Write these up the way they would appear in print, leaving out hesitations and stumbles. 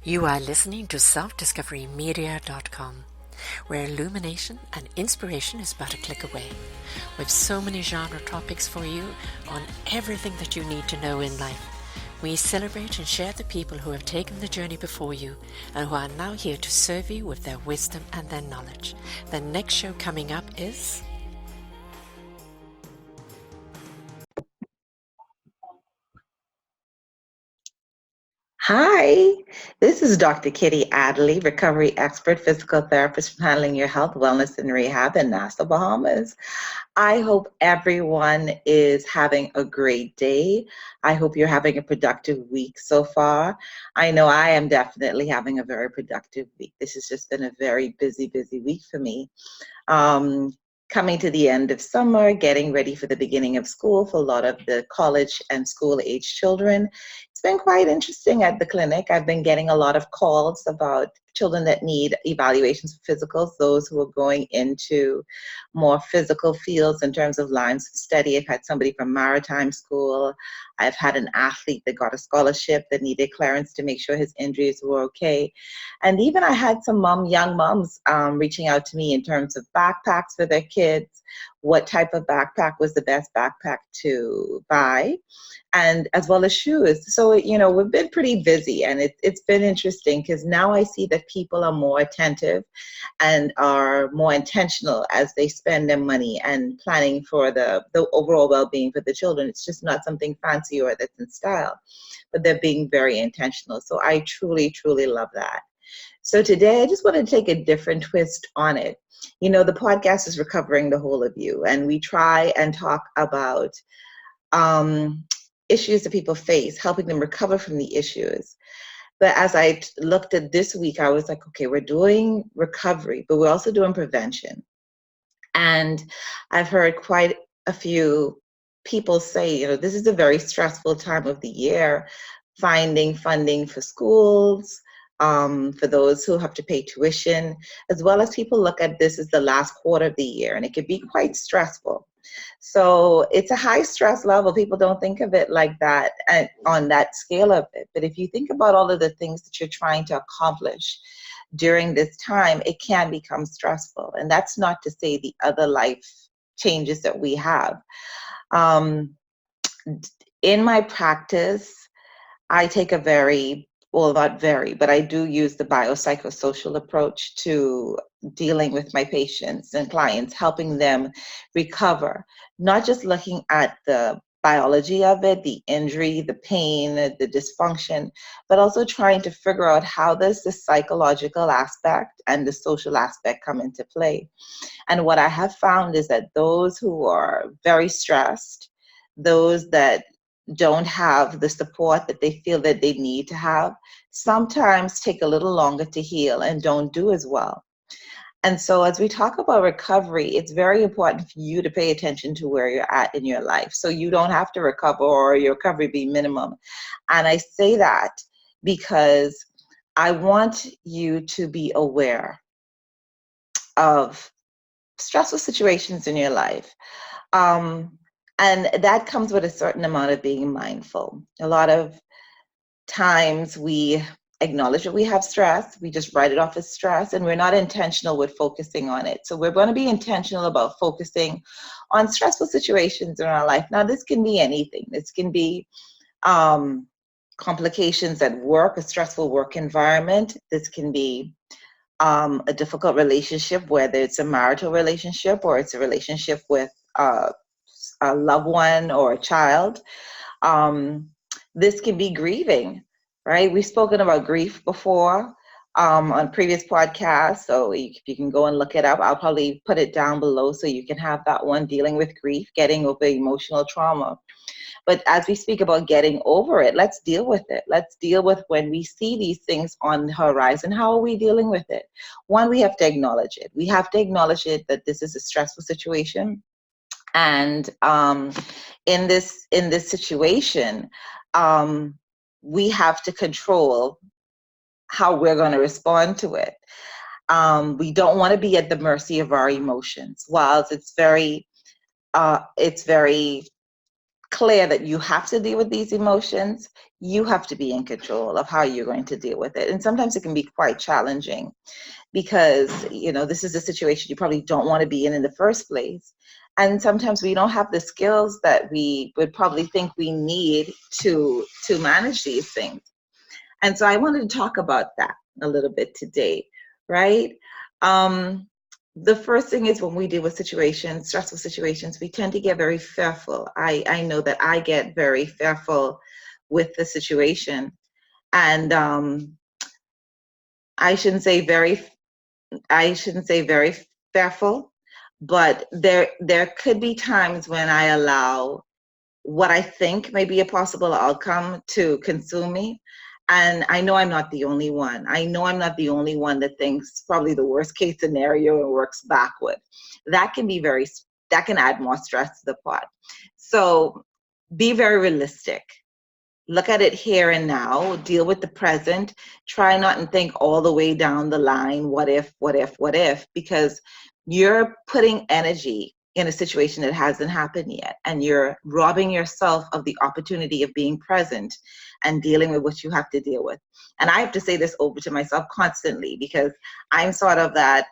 You are listening to selfdiscoverymedia.com, where illumination and inspiration is but a click away. With so many genre topics for you on everything that you need to know in life. We celebrate and share the people who have taken the journey before you and who are now here to serve you with their wisdom and their knowledge. The next show coming up is... Hi, this is Dr. Kiti Adderly, recovery expert, physical therapist for handling your health, wellness, and rehab in Nassau, Bahamas. I hope everyone is having a great day. I hope you're having a productive week so far. I know I am definitely having a very productive week. This has just been a very busy week for me. Um, Coming to the end of summer, getting ready for the beginning of school for a lot of the college and school age children. It's been quite interesting at the clinic. I've been getting a lot of calls about children that need evaluations for physicals, those who are going into more physical fields in terms of lines of study. I've had somebody from maritime school. I've had an athlete that got a scholarship that needed clearance to make sure his injuries were okay. And even I had some young moms reaching out to me in terms of backpacks for their kids, what type of backpack was the best backpack to buy, and as well as shoes. So, we've been pretty busy, and it's been interesting because now I see that people are more attentive and are more intentional as they spend their money and planning for the overall well-being for the children. It's just not something fancy or that's in style, but they're being very intentional. So I truly love that. So today I just want to take a different twist on it. The podcast is Recovering the Whole of You, and we try and talk about um, issues that people face, helping them recover from the issues. But as I looked at this week, I was like, okay, we're doing recovery, but we're also doing prevention. And I've heard quite a few people say, this is a very stressful time of the year, finding funding for schools, for those who have to pay tuition, as well as people look at this as the last quarter of the year, and it can be quite stressful. So it's a high stress level. People don't think of it like that and on that scale of it. But if you think about all of the things that you're trying to accomplish during this time, it can become stressful. And that's not to say the other life changes that we have. Um, in my practice, I take a not very, but I do use the biopsychosocial approach to dealing with my patients and clients, helping them recover, not just looking at the biology of it, the injury, the pain, the dysfunction, but also trying to figure out how does the psychological aspect and the social aspect come into play. And what I have found is that those who are very stressed, those that don't have the support that they feel that they need to have, sometimes take a little longer to heal and don't do as well. And so as we talk about recovery, it's very important for you to pay attention to where you're at in your life so you don't have to recover or your recovery be minimum. And I say that because I want you to be aware of stressful situations in your life. Um, and that comes with a certain amount of being mindful. A lot of times we acknowledge that we have stress, we just write it off as stress, and we're not intentional with focusing on it. So we're going to be intentional about focusing on stressful situations in our life. Now, this can be anything. This can be complications at work, a stressful work environment. This can be a difficult relationship, whether it's a marital relationship or it's a relationship with a loved one or a child. This can be grieving, right? We've spoken about grief before on previous podcasts, so if you can go and look it up, I'll probably put it down below so you can have that one, dealing with grief, getting over emotional trauma. But as we speak about getting over it, let's deal with it. Let's deal with when we see these things on the horizon. How are we dealing with it? One, we have to acknowledge it. We have to acknowledge it that this is a stressful situation. And in this situation, we have to control how we're going to respond to it. We don't want to be at the mercy of our emotions. While it's very clear that you have to deal with these emotions, you have to be in control of how you're going to deal with it. And sometimes it can be quite challenging because, this is a situation you probably don't want to be in the first place. And sometimes we don't have the skills that we would probably think we need to manage these things. And so I wanted to talk about that a little bit today, right? The first thing is when we deal with situations, stressful situations, we tend to get very fearful. I know that I get very fearful with the situation. And I shouldn't say very fearful, but there could be times when I allow what I think may be a possible outcome to consume me. And I know I'm not the only one. I know I'm not the only one that thinks probably the worst case scenario and works backward. That can add more stress to the pot. So be very realistic. Look at it here and now, deal with the present, try not and think all the way down the line, what if, because you're putting energy in a situation that hasn't happened yet, and you're robbing yourself of the opportunity of being present and dealing with what you have to deal with. And I have to say this over to myself constantly because I'm sort of that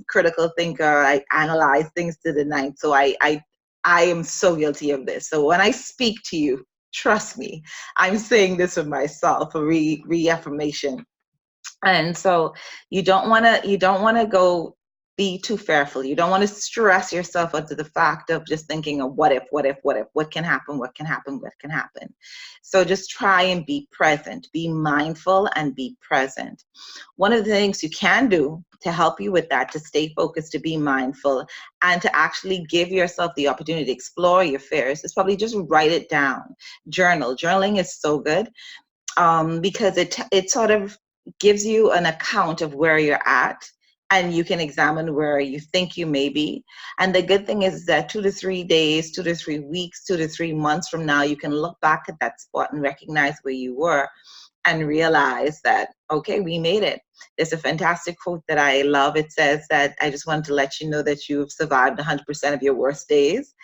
critical thinker. I analyze things to the ninth. So I am so guilty of this. So when I speak to you, trust me, I'm saying this for myself, a reaffirmation. And so you don't want to go be too fearful. You don't want to stress yourself into the fact of just thinking of what can happen, what can happen. So just try and be present, be mindful and be present. One of the things you can do to help you with that, to stay focused, to be mindful, and to actually give yourself the opportunity to explore your fears is probably just write it down. Journaling is so good because it sort of gives you an account of where you're at, and you can examine where you think you may be. And the good thing is that 2 to 3 days, 2 to 3 weeks, 2 to 3 months from now, you can look back at that spot and recognize where you were and realize that, okay, we made it. There's a fantastic quote that I love. It says that I just wanted to let you know that you've survived 100% of your worst days.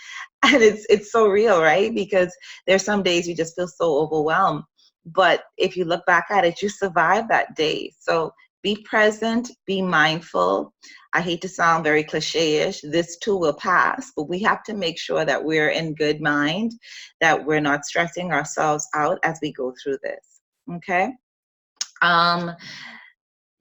And it's so real, right? Because there's some days you just feel so overwhelmed. But if you look back at it, you survived that day. So be present, be mindful. I hate to sound very cliche-ish. This too will pass, but we have to make sure that we're in good mind, that we're not stressing ourselves out as we go through this. Okay?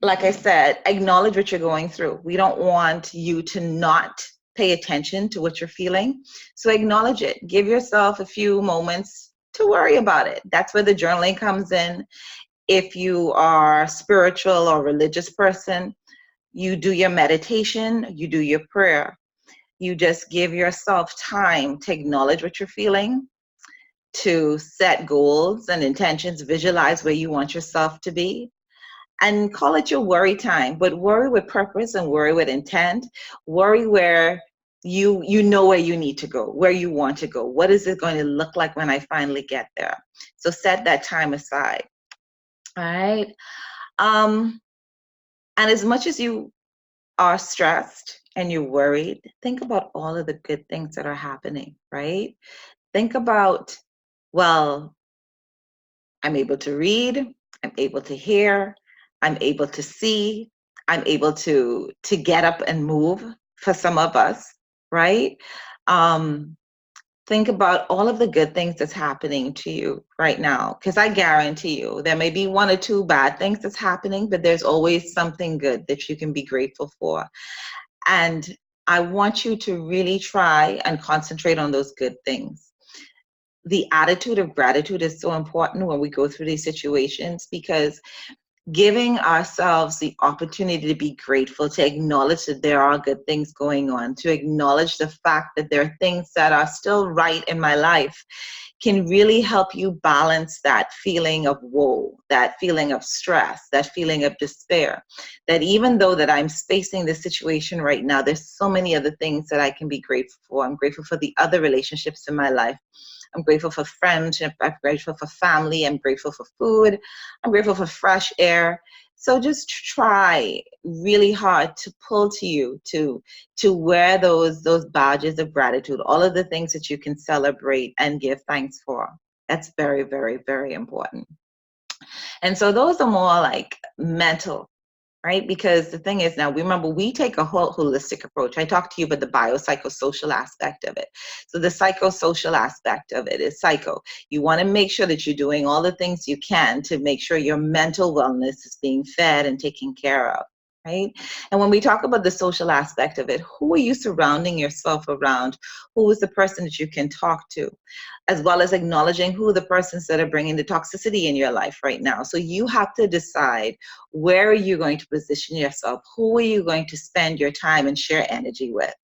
Like I said, acknowledge what you're going through. We don't want you to not pay attention to what you're feeling. So acknowledge it. Give yourself a few moments to worry about it. That's where the journaling comes in. If you are a spiritual or religious person, you do your meditation, you do your prayer. You just give yourself time to acknowledge what you're feeling, to set goals and intentions, visualize where you want yourself to be, and call it your worry time. But worry with purpose and worry with intent. Worry where you know where you need to go, where you want to go. What is it going to look like when I finally get there? So set that time aside. All right. And as much as you are stressed and you're worried, think about all of the good things that are happening, right? Think about, well, I'm able to read, I'm able to hear, I'm able to see, I'm able to get up and move for some of us, right? Think about all of the good things that's happening to you right now, because I guarantee you there may be 1 or 2 bad things that's happening, but there's always something good that you can be grateful for. And I want you to really try and concentrate on those good things. The attitude of gratitude is so important when we go through these situations, because giving ourselves the opportunity to be grateful, to acknowledge that there are good things going on, to acknowledge the fact that there are things that are still right in my life, can really help you balance that feeling of woe, that feeling of stress, that feeling of despair. That even though that I'm facing this situation right now, there's so many other things that I can be grateful for. I'm grateful for the other relationships in my life. I'm grateful for friendship. I'm grateful for family. I'm grateful for food. I'm grateful for fresh air. So just try really hard to pull to you to wear those badges of gratitude, all of the things that you can celebrate and give thanks for. That's very, very, very important. And so those are more like mental, right? Because the thing is, now remember, we take a whole holistic approach. I talked to you about the biopsychosocial aspect of it. So the psychosocial aspect of it is psycho. You want to make sure that you're doing all the things you can to make sure your mental wellness is being fed and taken care of. Right? And when we talk about the social aspect of it, who are you surrounding yourself around? Who is the person that you can talk to? As well as acknowledging who are the persons that are bringing the toxicity in your life right now. So you have to decide, where are you going to position yourself? Who are you going to spend your time and share energy with?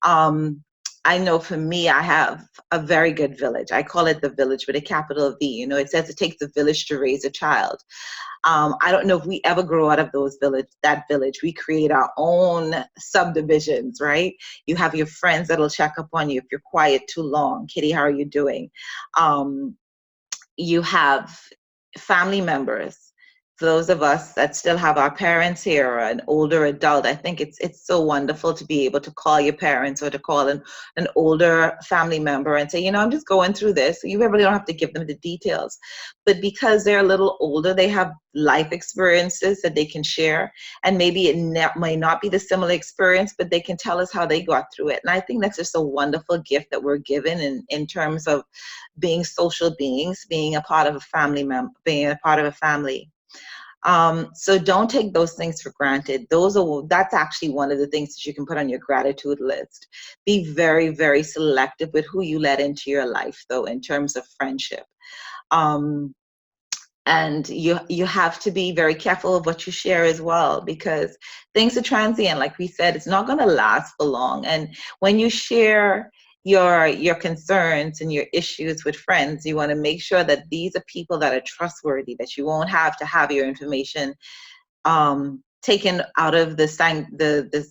Um, I know for me, I have a very good village. I call it the village with a capital V. You know, it says it takes a village to raise a child. I don't know if we ever grow out of that village. We create our own subdivisions, right? You have your friends that'll check up on you if you're quiet too long. Kitty, how are you doing? You have family members. For those of us that still have our parents here, or an older adult, I think it's so wonderful to be able to call your parents or to call an older family member and say, you know, I'm just going through this. You really don't have to give them the details. But because they're a little older, they have life experiences that they can share. And maybe it may not be the similar experience, but they can tell us how they got through it. And I think that's just a wonderful gift that we're given in terms of being social beings, being a part of a family member, being a part of a family. So don't take those things for granted. That's actually one of the things that you can put on your gratitude list. Be very, very selective with who you let into your life, though, in terms of friendship. And you have to be very careful of what you share as well, because things are transient. Like we said, it's not going to last for long. And when you share your concerns and your issues with friends, you want to make sure that these are people that are trustworthy, that you won't have to have your information taken out of the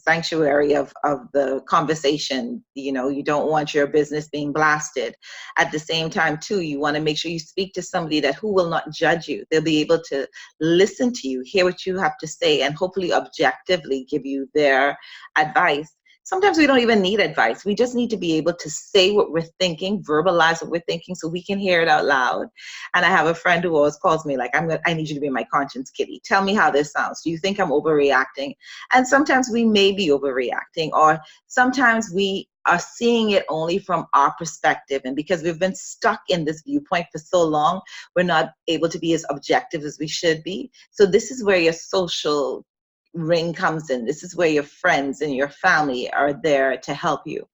sanctuary of the conversation. You know, you don't want your business being blasted. At the same time, too, you want to make sure you speak to somebody who will not judge you. They'll be able to listen to you, hear what you have to say, and hopefully objectively give you their advice. Sometimes we don't even need advice. We just need to be able to say what we're thinking, verbalize what we're thinking, so we can hear it out loud. And I have a friend who always calls me like, I need you to be my conscience, Kitty. Tell me how this sounds. Do you think I'm overreacting? And sometimes we may be overreacting, or sometimes we are seeing it only from our perspective. And because we've been stuck in this viewpoint for so long, we're not able to be as objective as we should be. So this is where your social ring comes in. This is where your friends and your family are there to help you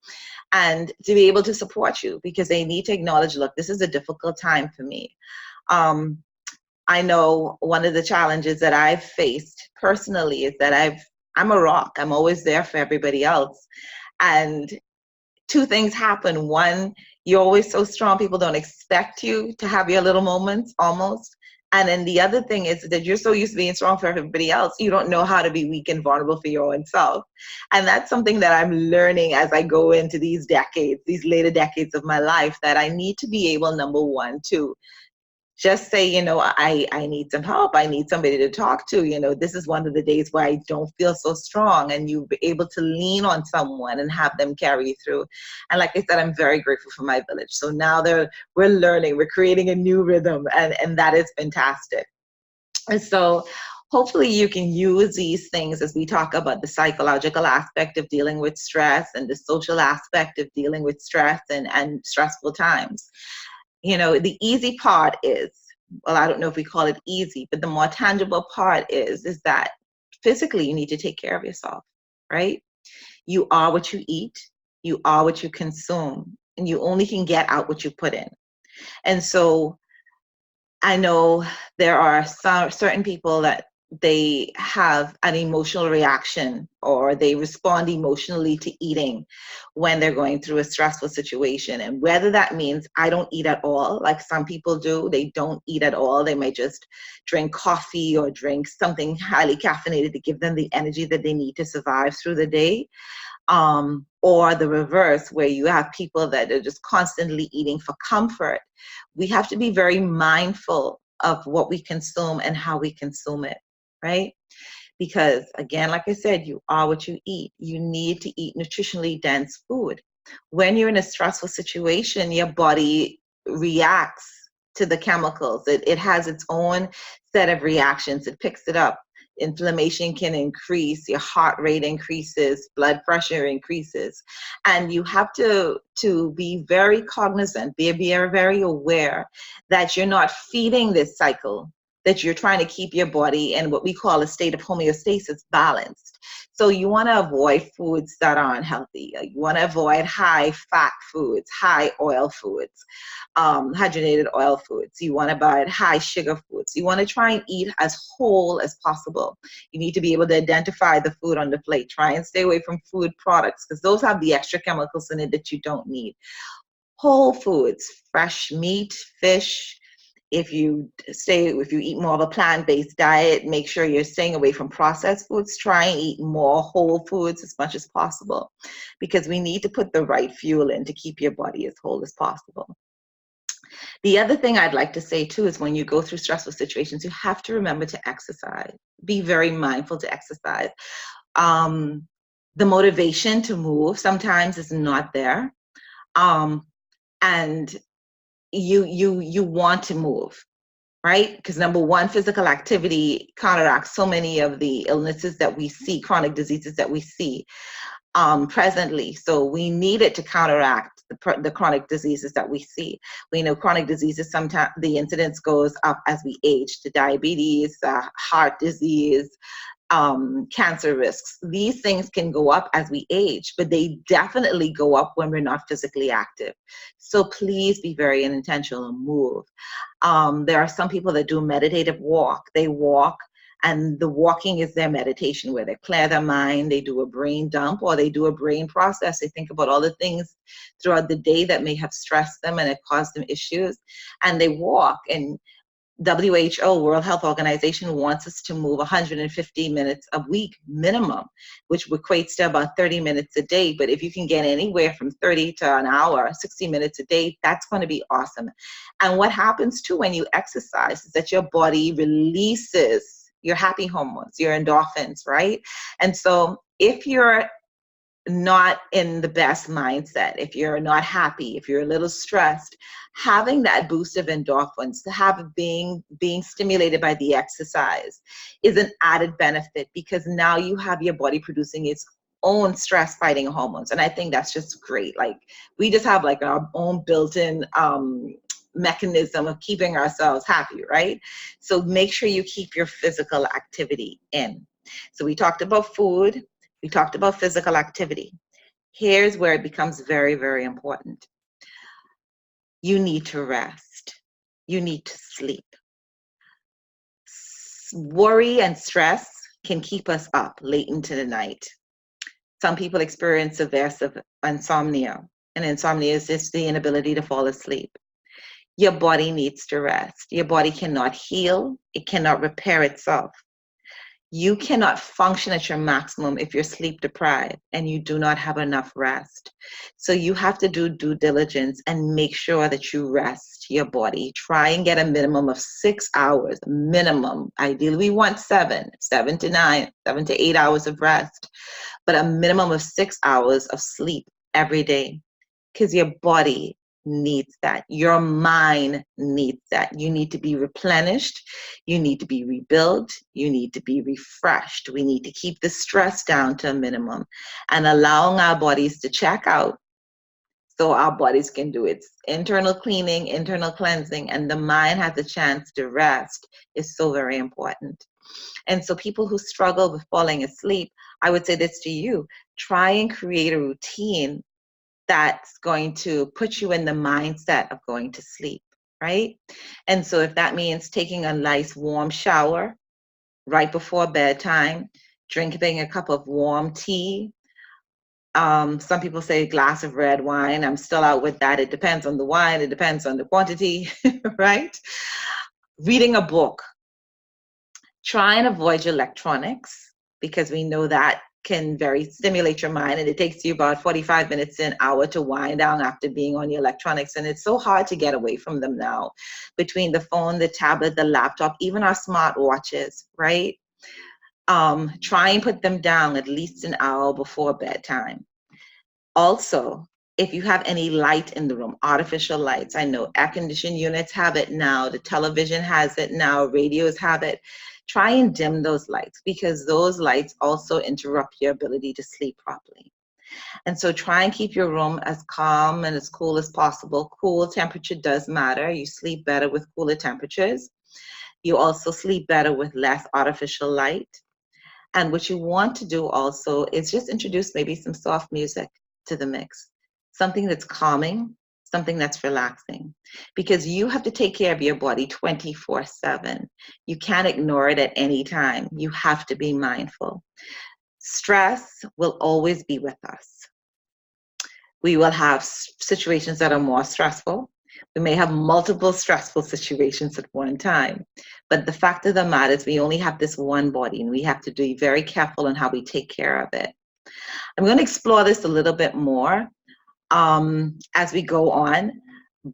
and to be able to support you, because they need to acknowledge, look, this is a difficult time for me. I know one of the challenges that I've faced personally is that I'm a rock. I'm always there for everybody else. And two things happen. One, you're always so strong, people don't expect you to have your little moments almost. And then the other thing is that you're so used to being strong for everybody else, you don't know how to be weak and vulnerable for your own self. And that's something that I'm learning as I go into these decades, these later decades of my life, that I need to be able, number one, to just say, you know, I need some help. I need somebody to talk to. You know, this is one of the days where I don't feel so strong, and you be able to lean on someone and have them carry you through. And like I said, I'm very grateful for my village. So now we're learning, we're creating a new rhythm, and that is fantastic. And so hopefully you can use these things as we talk about the psychological aspect of dealing with stress and the social aspect of dealing with stress and stressful times. You know, the easy part is, well, I don't know if we call it easy, but the more tangible part is that physically you need to take care of yourself, right? You are what you eat, you are what you consume, and you only can get out what you put in. And so I know there are certain people that they have an emotional reaction, or they respond emotionally to eating when they're going through a stressful situation. And whether that means I don't eat at all, like some people do, they don't eat at all. They may just drink coffee or drink something highly caffeinated to give them the energy that they need to survive through the day. Or the reverse, where you have people that are just constantly eating for comfort. We have to be very mindful of what we consume and how we consume it, right? Because again, like I said, you are what you eat. You need to eat nutritionally dense food. When you're in a stressful situation, your body reacts to the chemicals. It has its own set of reactions. It picks it up. Inflammation can increase, your heart rate increases, blood pressure increases. And you have to be very cognizant, be very aware that you're not feeding this cycle, that you're trying to keep your body in what we call a state of homeostasis, balanced. So you want to avoid foods that are unhealthy. You want to avoid high fat foods, high oil foods, hydrogenated oil foods. You want to avoid high sugar foods. You want to try and eat as whole as possible. You need to be able to identify the food on the plate. Try and stay away from food products because those have the extra chemicals in it that you don't need. Whole foods, fresh meat, fish. If you eat more of a plant-based diet, make sure you're staying away from processed foods. Try and eat more whole foods as much as possible, because we need to put the right fuel in to keep your body as whole as possible. The other thing I'd like to say too is when you go through stressful situations, you have to remember to exercise. Be very mindful to exercise. The motivation to move sometimes is not there. And you want to move, right? Because number one, physical activity counteracts so many of the illnesses that we see, chronic diseases that we see presently. So we need it to counteract the chronic diseases that we see. We know chronic diseases, sometimes the incidence goes up as we age, to diabetes, heart disease, cancer risks. These things can go up as we age, but they definitely go up when we're not physically active. So please be very intentional and move. There are some people that do meditative walk. They walk, and the walking is their meditation, where they clear their mind, they do a brain dump, or they do a brain process. They think about all the things throughout the day that may have stressed them and it caused them issues, and they walk. And WHO, World Health Organization, wants us to move 150 minutes a week minimum, which equates to about 30 minutes a day. But if you can get anywhere from 30 to an hour, 60 minutes a day, that's going to be awesome. And what happens too when you exercise is that your body releases your happy hormones, your endorphins, right? And so if you're not in the best mindset, if you're not happy, if you're a little stressed, having that boost of endorphins, to have being stimulated by the exercise is an added benefit, because now you have your body producing its own stress fighting hormones. And I think that's just great. Like, we just have like our own built-in mechanism of keeping ourselves happy, right? So make sure you keep your physical activity in. So we talked about food, we talked about physical activity. Here's where it becomes very, very important. You need to rest. You need to sleep. Worry and stress can keep us up late into the night. Some people experience severe insomnia, and insomnia is just the inability to fall asleep. Your body needs to rest. Your body cannot heal. It cannot repair itself. You cannot function at your maximum if you're sleep deprived and you do not have enough rest. So you have to do due diligence and make sure that you rest your body. Try and get a minimum of 6 hours, minimum. Ideally, we want 7 to 9, 7 to 8 hours of rest, but a minimum of 6 hours of sleep every day, because your body needs that. Your mind needs that. You need to be replenished. You need to be rebuilt. You need to be refreshed. We need to keep the stress down to a minimum and allowing our bodies to check out, so our bodies can do its internal cleaning, internal cleansing, and the mind has a chance to rest is so very important. And so people who struggle with falling asleep, I would say this to you: try and create a routine that's going to put you in the mindset of going to sleep, right? And so if that means taking a nice warm shower right before bedtime, drinking a cup of warm tea, some people say a glass of red wine. I'm still out with that. It depends on the wine. It depends on the quantity, right? Reading a book. Try and avoid your electronics, because we know that can very stimulate your mind, and it takes you about 45 minutes to an hour to wind down after being on your electronics. And it's so hard to get away from them now, between the phone, the tablet, the laptop, even our smart watches, right? Try and put them down at least an hour before bedtime. Also, if you have any light in the room, artificial lights, I know air conditioning units have it now, the television has it now, radios have it. Try and dim those lights because those lights also interrupt your ability to sleep properly. And so try and keep your room as calm and as cool as possible. Cool temperature does matter. You sleep better with cooler temperatures. You also sleep better with less artificial light. And what you want to do also is just introduce maybe some soft music to the mix, something that's calming, something that's relaxing, because you have to take care of your body 24/7. You can't ignore it at any time. You have to be mindful. Stress will always be with us. We will have situations that are more stressful. We may have multiple stressful situations at one time. But the fact of the matter is we only have this one body and we have to be very careful in how we take care of it. I'm going to explore this a little bit more as we go on.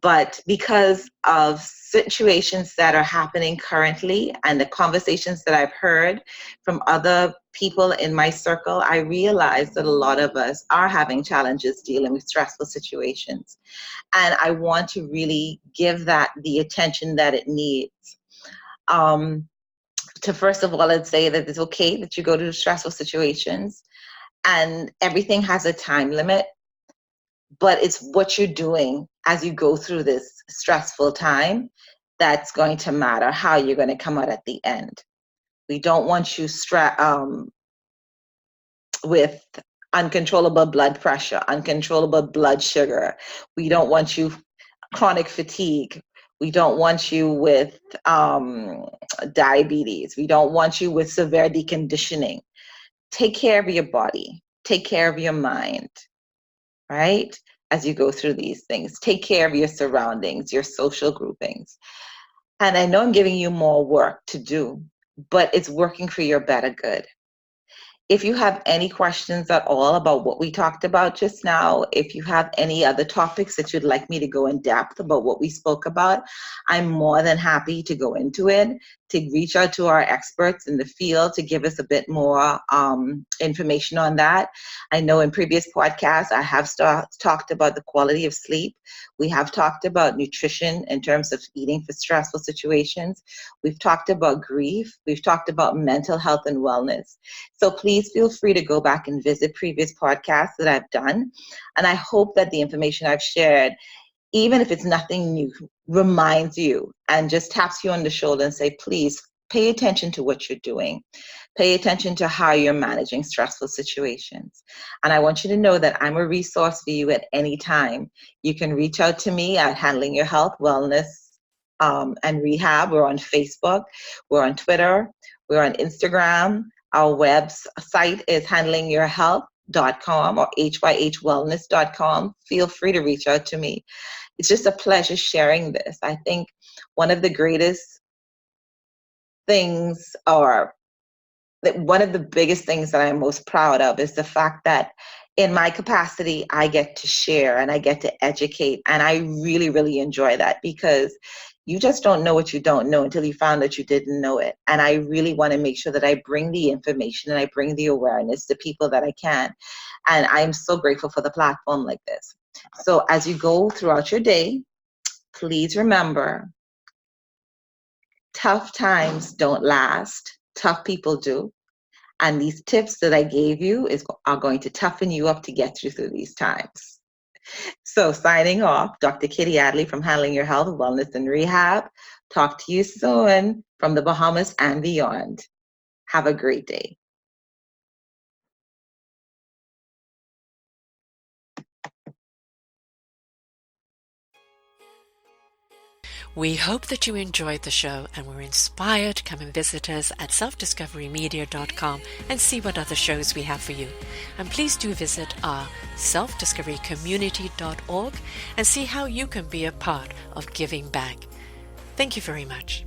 But because of situations that are happening currently and the conversations that I've heard from other people in my circle, I realize that a lot of us are having challenges dealing with stressful situations. And I want to really give that the attention that it needs. To first of all, I'd say that it's okay that you go to stressful situations and everything has a time limit, but it's what you're doing as you go through this stressful time that's going to matter how you're going to come out at the end. We don't want you with uncontrollable blood pressure, uncontrollable blood sugar. We don't want you chronic fatigue. We don't want you with diabetes. We don't want you with severe deconditioning. Take care of your body. Take care of your mind, right? As you go through these things, take care of your surroundings, your social groupings. And I know I'm giving you more work to do, but it's working for your better good. If you have any questions at all about what we talked about just now, if you have any other topics that you'd like me to go in depth about what we spoke about, I'm more than happy to go into it, to reach out to our experts in the field to give us a bit more information on that. I know in previous podcasts, I have talked about the quality of sleep. We have talked about nutrition in terms of eating for stressful situations. We've talked about grief. We've talked about mental health and wellness. So please feel free to go back and visit previous podcasts that I've done. And I hope that the information I've shared, even if it's nothing new, reminds you and just taps you on the shoulder and say, please pay attention to what you're doing. Pay attention to how you're managing stressful situations. And I want you to know that I'm a resource for you at any time. You can reach out to me at Handling Your Health, Wellness, and Rehab. We're on Facebook. We're on Twitter. We're on Instagram. Our website is handlingyourhealth.com or hyhwellness.com. Feel free to reach out to me. It's just a pleasure sharing this. I think one of the greatest things, or one of the biggest things that I'm most proud of, is the fact that in my capacity, I get to share and I get to educate. And I really, really enjoy that, because you just don't know what you don't know until you found that you didn't know it. And I really want to make sure that I bring the information and I bring the awareness to people that I can. And I'm so grateful for the platform like this. So as you go throughout your day, please remember, tough times don't last. Tough people do. And these tips that I gave you are going to toughen you up to get you through these times. So signing off, Dr. Kiti Adderly from Handling Your Health, Wellness and Rehab. Talk to you soon from the Bahamas and beyond. Have a great day. We hope that you enjoyed the show and were inspired to come and visit us at selfdiscoverymedia.com and see what other shows we have for you. And please do visit our selfdiscoverycommunity.org and see how you can be a part of giving back. Thank you very much.